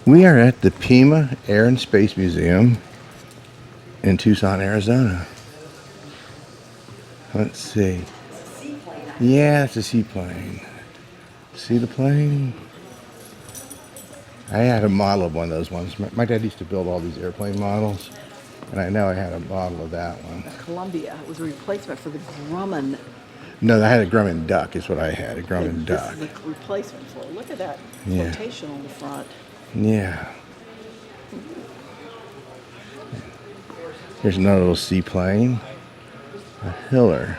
We are at the Pima Air and Space Museum in Tucson, Arizona. Let's see. Yeah, it's a seaplane. See the plane? I had a model of one of those ones. My dad used to build all these airplane models, and I know I had a model of that one. Columbia was a replacement for the Grumman. No, I had a Grumman duck is what I had, a Grumman This duck. is the replacement for it. Look at that Yeah. flotation on the front. Yeah. Here's another little seaplane. A Hiller.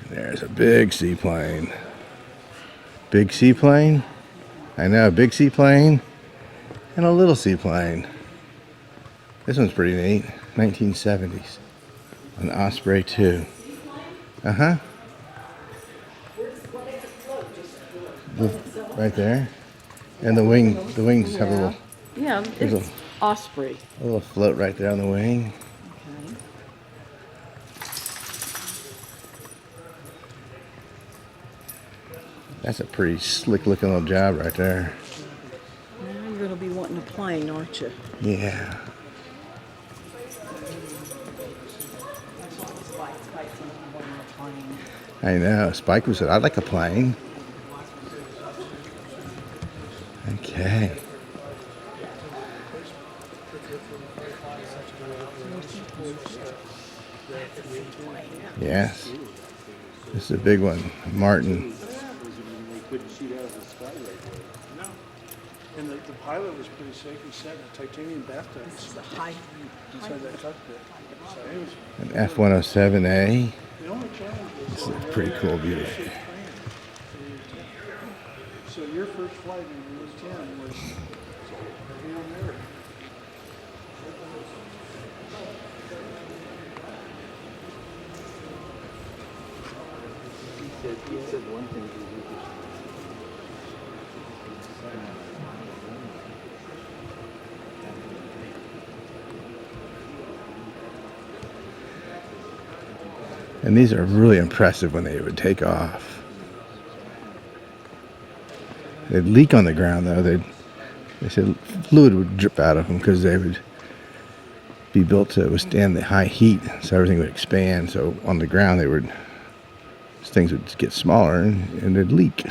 There's a big seaplane. Big seaplane. I know, a big seaplane and a little seaplane. This one's pretty neat. 1970s. An Osprey 2. Uh-huh. Right there. And the wings have a little, Yeah, it's Osprey. a little float right there on the wing. Okay. That's a pretty slick looking little job right there. Now you're going to be wanting a plane, aren't you? Yeah. I know. Spike was said, I'd like a plane. Okay. Yes. This is a big one. Martin. No. And the pilot was pretty safe. He sat in a titanium bathtub This is the high. inside that cockpit. So it was, An F-107A. the only challenge was This is a pretty cool beauty. so your first flight when you was 10 was Hail Mary. He said one thing. And these are really impressive when they would take off. They'd leak on the ground though. They said fluid would drip out of them because they would be built to withstand the high heat, so everything would expand. So on the ground, things would get smaller and they'd leak.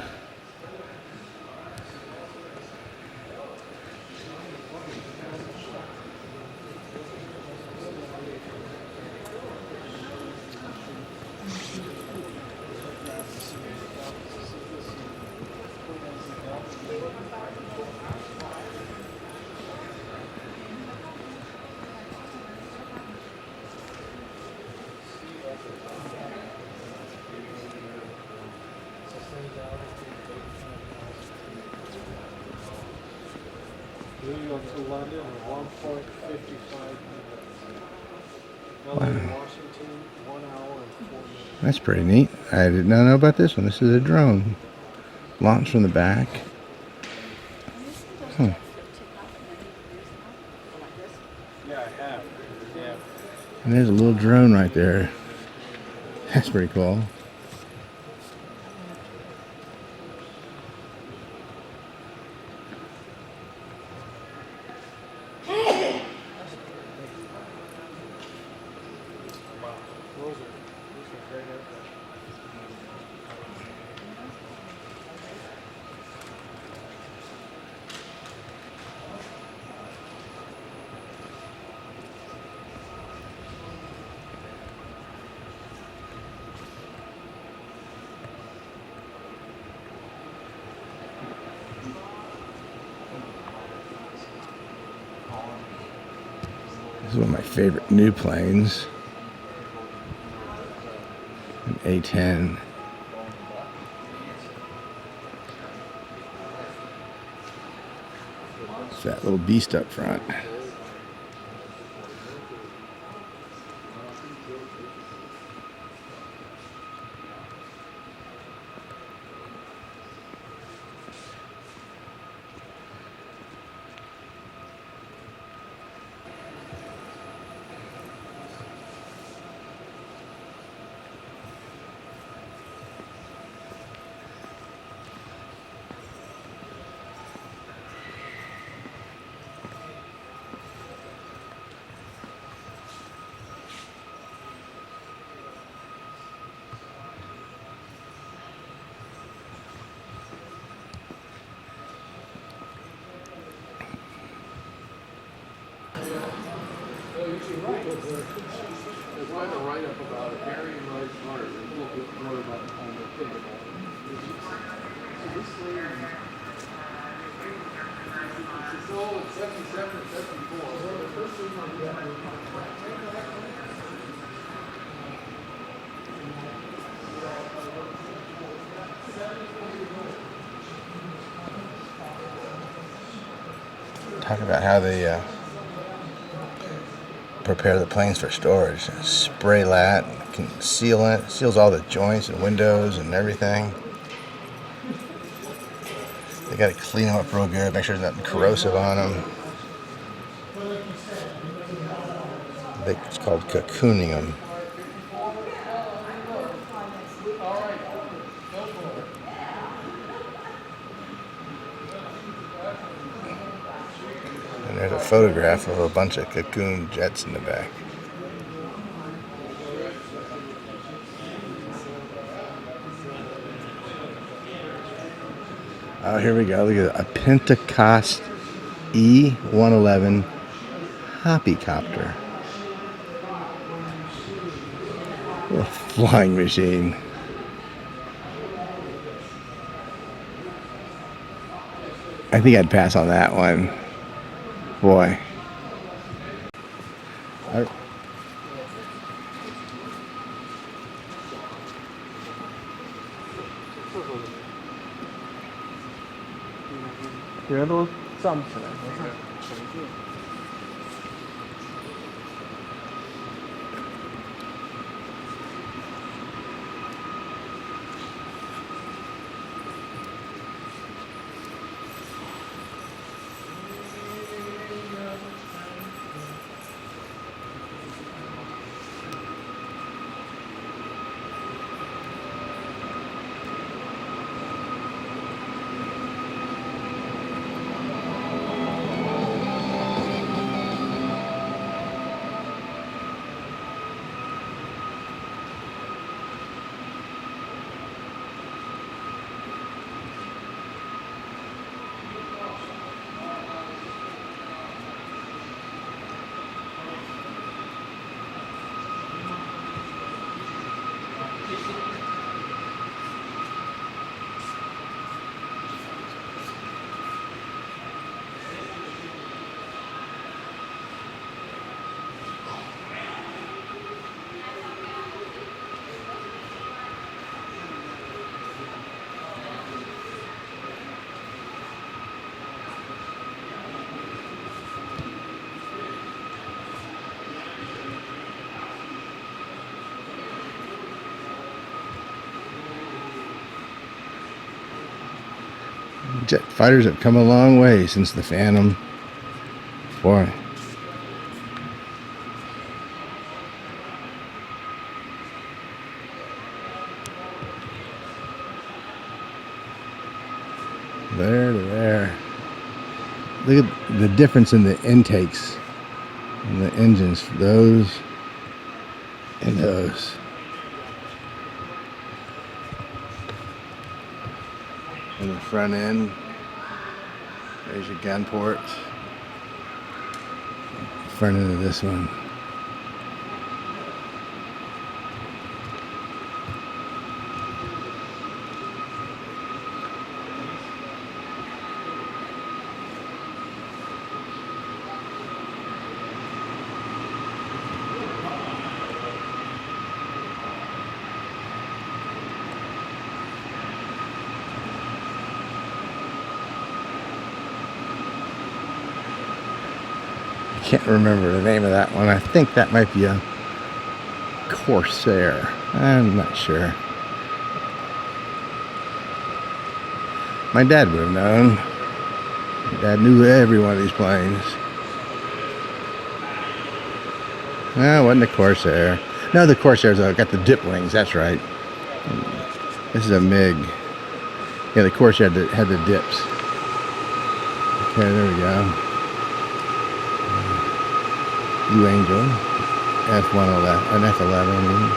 New York to London in 1.55 minutes. LA to Washington, 1 hour and 4 minutes. That's pretty neat. I did not know about this one. This is a drone. Launched from the back. Yeah, I have. Yeah. And there's a little drone right there. That's pretty cool. Those are great aircraft. This is one of my favorite new planes. An A-10. It's that little beast up front. There's quite a write-up about it. Harry and Rice Hart. There's a little bit more about the whole thing about it. So this lady, it's all in 77 or 74. So the first thing on Talk about how they prepare the planes for storage. Spray lat, can seal it, seals all the joints and windows and everything. They got to clean them up real good, make sure there's nothing corrosive on them. It's called cocooning them. And there's a photograph of a bunch of cocoon jets in the back. Oh, here we go. Look at a Pentecost E-111 Hoppycopter. A flying machine. I think I'd pass on that one. Boy. 얘도 쌈起来， Jet fighters have come a long way since the Phantom. Boy. There to there. Look at the difference in the intakes and the engines. Those and those. And the front end. There's your gun port. Front end of this one. Can't remember the name of that one. I think that might be a Corsair. I'm not sure. My dad would have known. My dad knew every one of these planes. No, it wasn't a Corsair. No, the Corsair's got the dip wings. That's right. This is a MiG. Yeah, the Corsair had the dips. Okay, there we go. Blue Angel, F-111, an F-11.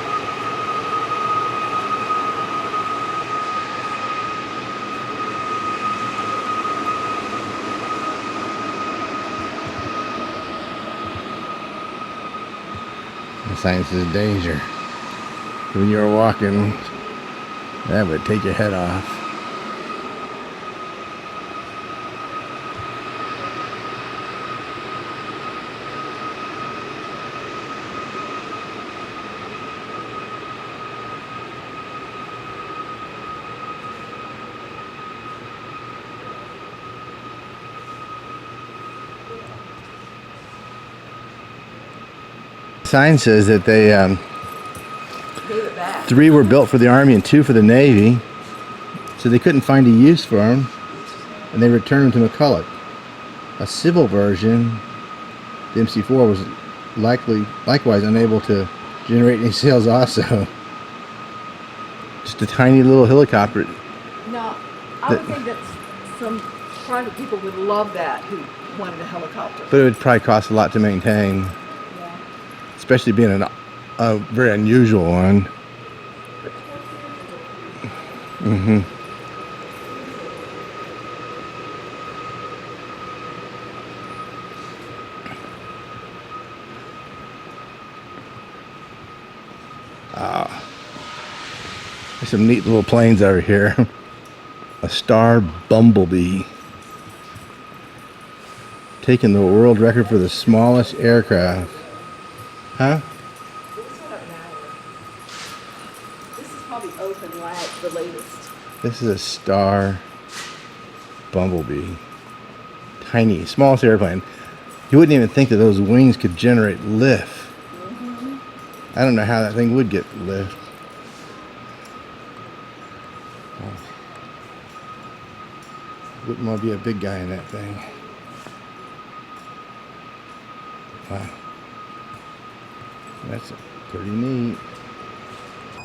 sign says danger. When you were walking, that would take your head off. Sign says that they Gave it back. 3 were built for the Army and 2 for the Navy, so they couldn't find a use for them, and they returned them to McCulloch. A civil version, the MC4, was likewise unable to generate any sales also. Just a tiny little helicopter. No, I would think that some private people would love that who wanted a helicopter. But it would probably cost a lot to maintain, Yeah. especially being a very unusual one. Mm-hmm. There's some neat little planes over here. A Star Bumblebee. Taking the world record for the smallest aircraft. Huh? This is probably open lag, the latest. This is a Star Bumblebee. Tiny, smallest airplane. You wouldn't even think that those wings could generate lift. Mm-hmm. I don't know how that thing would get lift. Wouldn't want to be a big guy in that thing. Wow. That's pretty neat.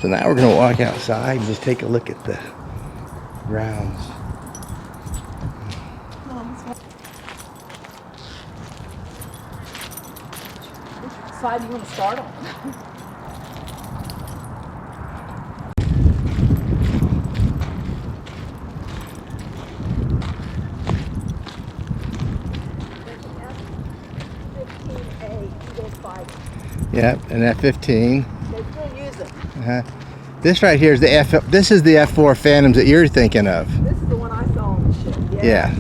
So now we're going to walk outside and just take a look at the grounds. Which side do you want to start on? Yep, and F-15. They still use it. Uh-huh. This right here is the This is the F-4 Phantoms that you're thinking of. This is the one I saw on the ship. Yeah.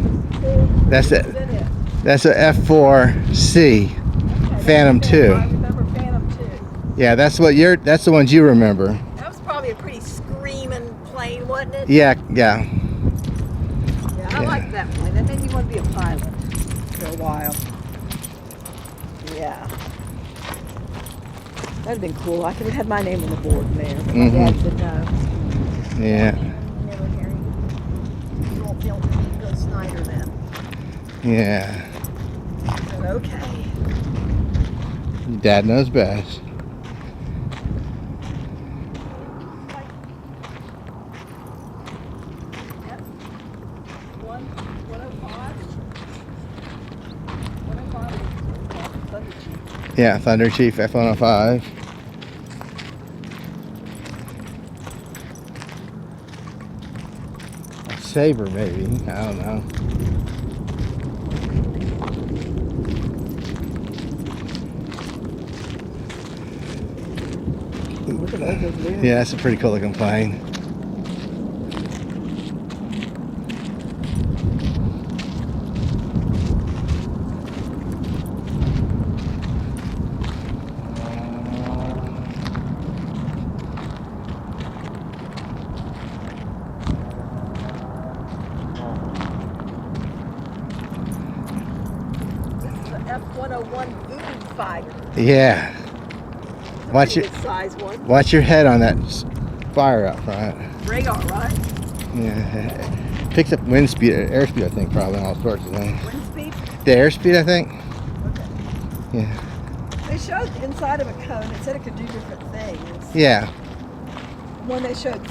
That's it. it. That's a F-4C Phantom 2. I remember Phantom 2. Yeah, that's the ones you remember. That was probably a pretty screaming plane, wasn't it? Yeah. Yeah, I liked that plane. That made me want to be a pilot for a while. Yeah. That'd have been cool. I could have had my name on the board in there, but my dad said no. Yeah. Never hear you won't be able to go Snyder then. Yeah. But okay. Dad knows best. Yep. 105. 105 is Thunder Chief. Yeah, Thunder Chief F-105. A Sabre maybe, I don't know. Look at those wheels. Yeah, that's a pretty cool looking plane. F-101 Voodoo Fighter. Yeah. Watch Pretty it. good size one. Watch your head on that fire out front. Radar, right? Yeah. Picks up wind speed, airspeed, I think, probably, and all sorts of things. Wind speed? The airspeed, I think. Okay. Yeah. They showed inside of a cone. It said it could do different things. Yeah. One they showed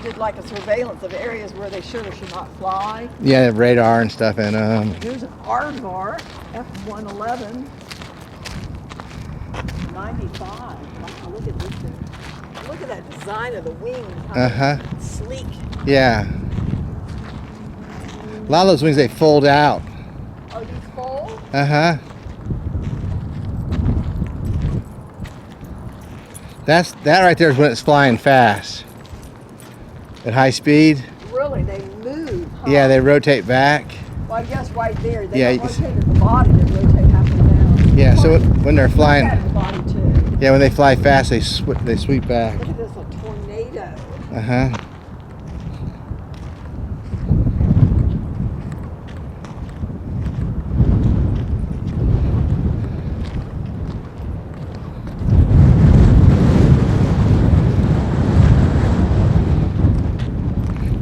did like a surveillance of areas where they should or should not fly. Yeah, radar and stuff in them. Here's an Aardvar F-111 95. Wow, look at this thing. Look at that design of the wings. Uh-huh. Sleek. Yeah. A lot of those wings, they fold out. Oh, these fold? Uh-huh. That right there is when it's flying fast. At high speed. Really, they move, huh? Yeah, they rotate back. Well, I guess right there, they Yeah, don't you can rotate at the body, they rotate half and down. Yeah, so when they're flying, At the body too. yeah, when they fly fast, they sweep back. Look at this, a tornado. Uh-huh.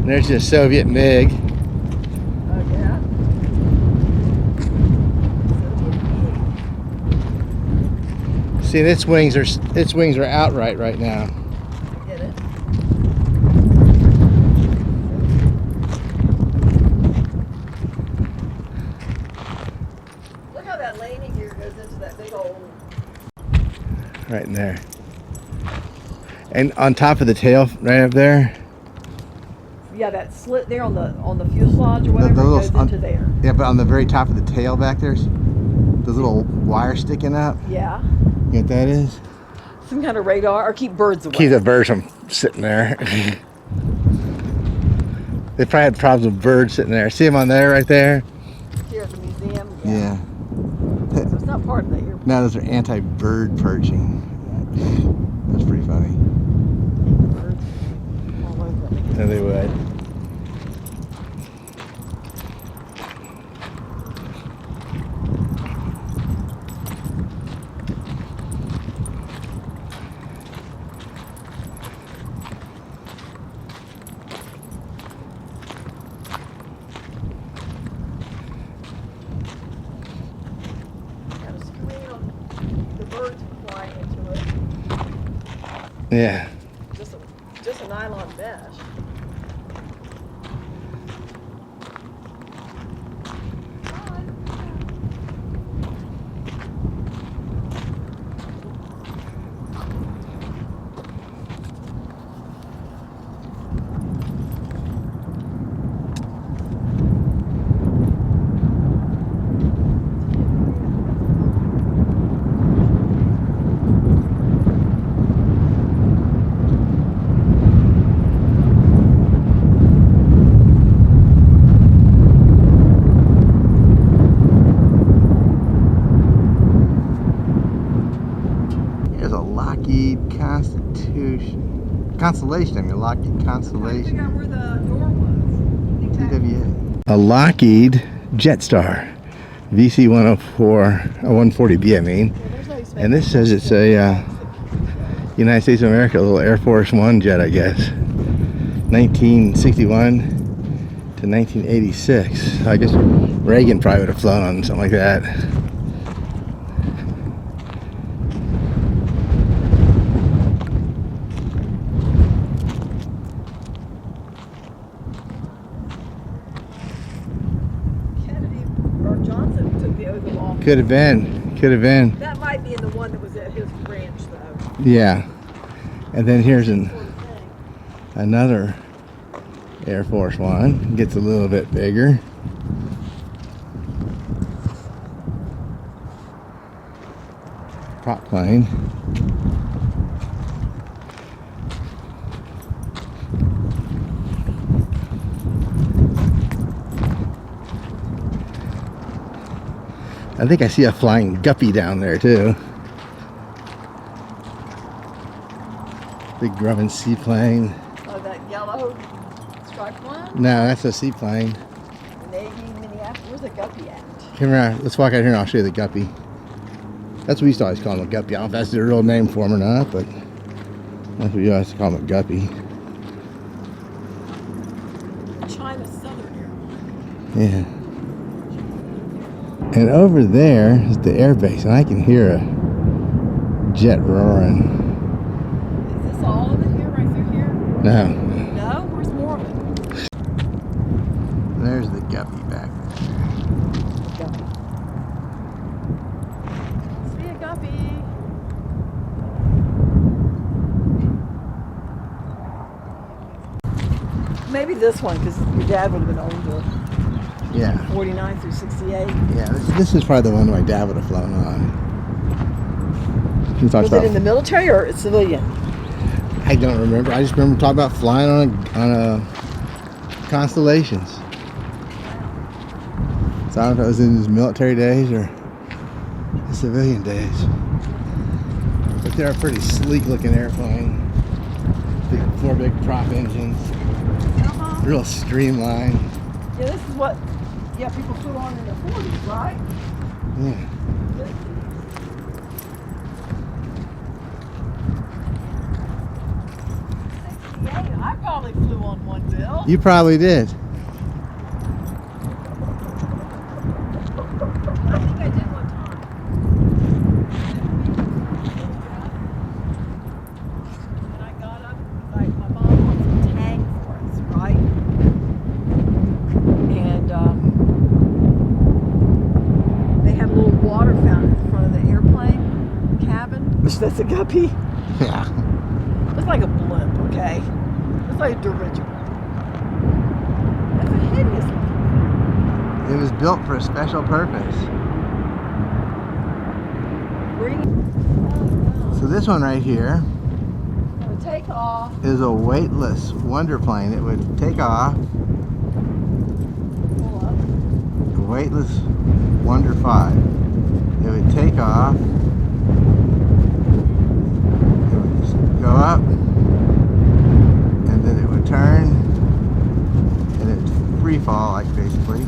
There's your Soviet MiG. Oh yeah. See, its wings are outright right now. I get it. Look how that landing gear goes into that big old. Right in there. And on top of the tail, right up there. Yeah, that slit there on the fuselage or whatever those goes into there. Yeah, but on the very top of the tail back there's those little wires sticking up. Yeah. You know what that is? Some kind of radar, or keep birds away. Keep the birds from sitting there. They probably had problems with birds sitting there. See them on there, right there? Here at the museum. Yeah. So it's not part of the airport. No, those are anti-bird perching. That's pretty funny. Birds all over it. Yeah, they would. Got a screen on the birds flying into it. Yeah. Just a nylon mesh. Here's a Lockheed Constellation. I mean, Lockheed Constellation. Figure out where the door was. TWA. A Lockheed Jetstar VC-104, 140B, I mean. And this says it's a United States of America, a little Air Force One jet, I guess. 1961 to 1986. I guess Reagan probably would have flown on something like that. Kennedy or Johnson took the oath of office. Could have been. That might be in the one that was at his ranch, though. Yeah. And then here's Sort of thing. another Air Force One. Gets a little bit bigger. Prop plane. I think I see a flying guppy down there too. Big grubbing seaplane. Oh, that yellow striped one? No, that's a seaplane. Navy, Minneapolis. Where's the guppy at? Come around. Let's walk out here and I'll show you the guppy. That's what we used to always call him, a guppy. I don't know if that's the real name for him or not, but that's what we always call him, a guppy. China Southern Airlines. Yeah. And over there is the air base, and I can hear a jet roaring. Is this all of it here, right through here? No. No? Where's more of it? There's the guppy back there. Guppy. See a guppy. Maybe this one, because your dad would have been older. Yeah. 49 through 68. Yeah, this is probably the one my dad would have flown on. He talks Was it about. in the military or civilian? I don't remember. I just remember talking about flying on a constellations. So I don't know if it was in his military days or his civilian days. But they're a pretty sleek looking airplane. Four big prop engines. Real streamlined. Yeah, this is what people flew on in the 40s, right? Yeah. I probably flew on one, Bill. You probably did. I think I did one time. And I got up, like my mom bought some tang for us, right? And they had a little water fountain in front of the airplane cabin, which that's a guppy. Yeah. It's like a blimp, okay? It's like a dirigible. That's a hideous looking. It was built for a special purpose. So this one right here Gonna take off. is a weightless wonder plane. It would take off. Pull up. A weightless Wonder 5. It would take off. It would just go up, and then it would turn, and it would free fall, like basically.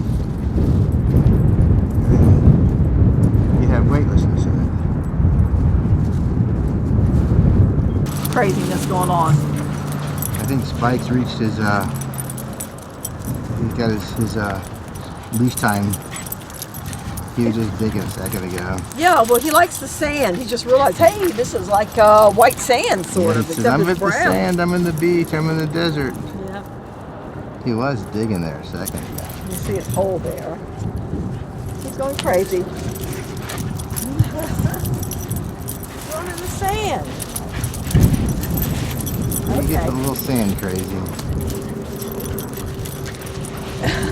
And then you'd have weightlessness in it. Craziness going on. I think Spike's reached his he's got his leash time. He was just digging a second ago. Yeah, well, he likes the sand. He just realized, hey, this is like white sand, sort Yeah, of, he says, except I'm it's at the brown. sand, I'm in the beach, I'm in the desert. Yeah, He was digging there a second ago. you see his hole there. He's going crazy. Going in the sand. He gets a Okay. little sand crazy.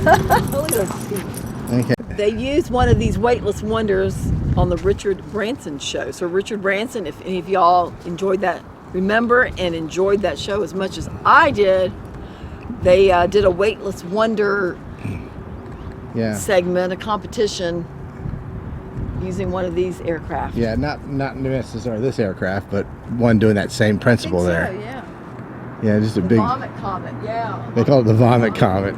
Look at those feet. Okay. They used one of these weightless wonders on the Richard Branson show. So Richard Branson, if any of y'all enjoyed that, remember and enjoyed that show as much as I did, they did a weightless wonder Yeah. segment, a competition using one of these aircraft. Yeah, not necessarily this aircraft, but one doing that same principle there. So, yeah. Yeah, just a The big. vomit comet, yeah. They call it the vomit comet.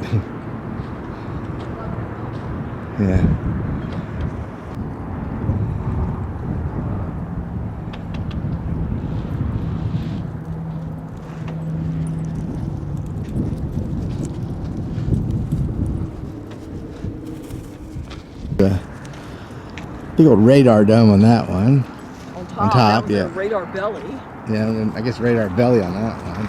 Yeah. Big old radar dome on that one. On top, top, that was yeah. a radar belly. Yeah, and then I guess radar belly on that one.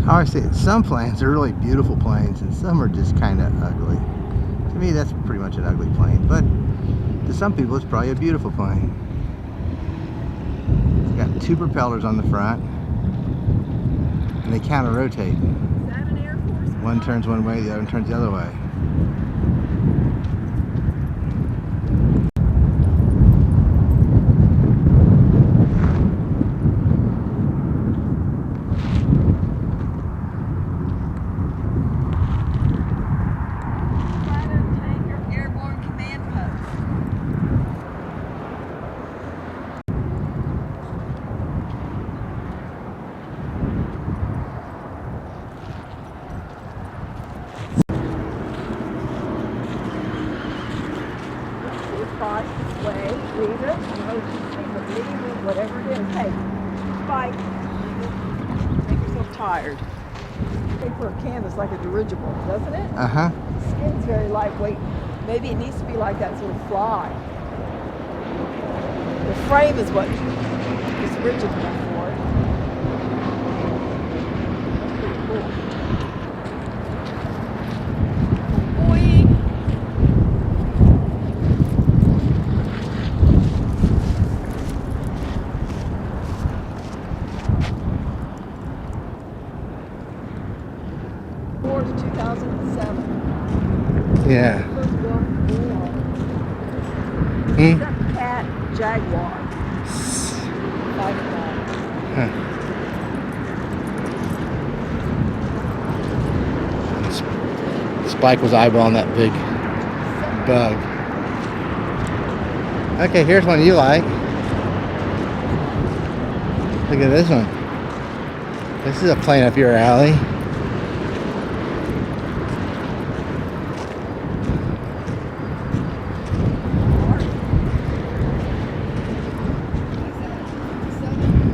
I always say some planes are really beautiful planes and some are just kind of ugly. To me, that's pretty much an ugly plane, but to some people, it's probably a beautiful plane. It's got two propellers on the front, and they counter-rotate. Is that an Air Force? One turns one way, the other one turns the other way. Airborne Command Post. Way, leave it, whatever it is. Hey, bye. Make yourself tired. Paper canvas like a dirigible, doesn't it? Uh-huh. The skin's very lightweight. Maybe it needs to be like that so it'll fly. The frame is what is rigid enough for it. That's pretty cool. Boing. Ford 2007. Yeah. First built Ford. Hmm? Except Cat Jaguar. 5.9. Huh. Spike was eyeballing that big bug. Okay, here's one you like. Look at this one. This is a plane up your alley.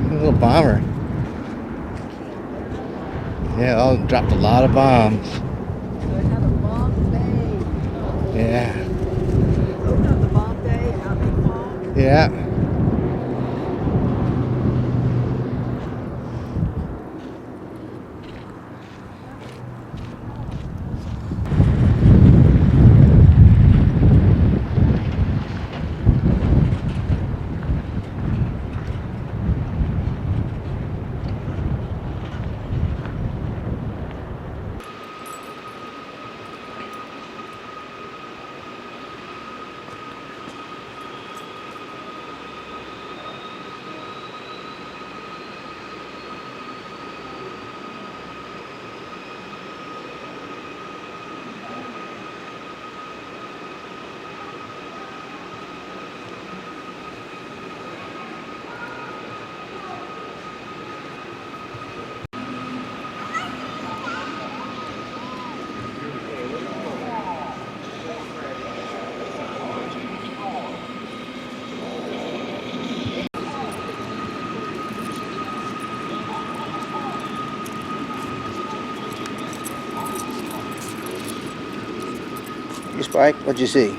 A little bomber. Yeah, all dropped a lot of bombs. So it had a bomb bay. Yeah. Open up the bomb bay and how they fall. Yeah. You Spike, what'd you see?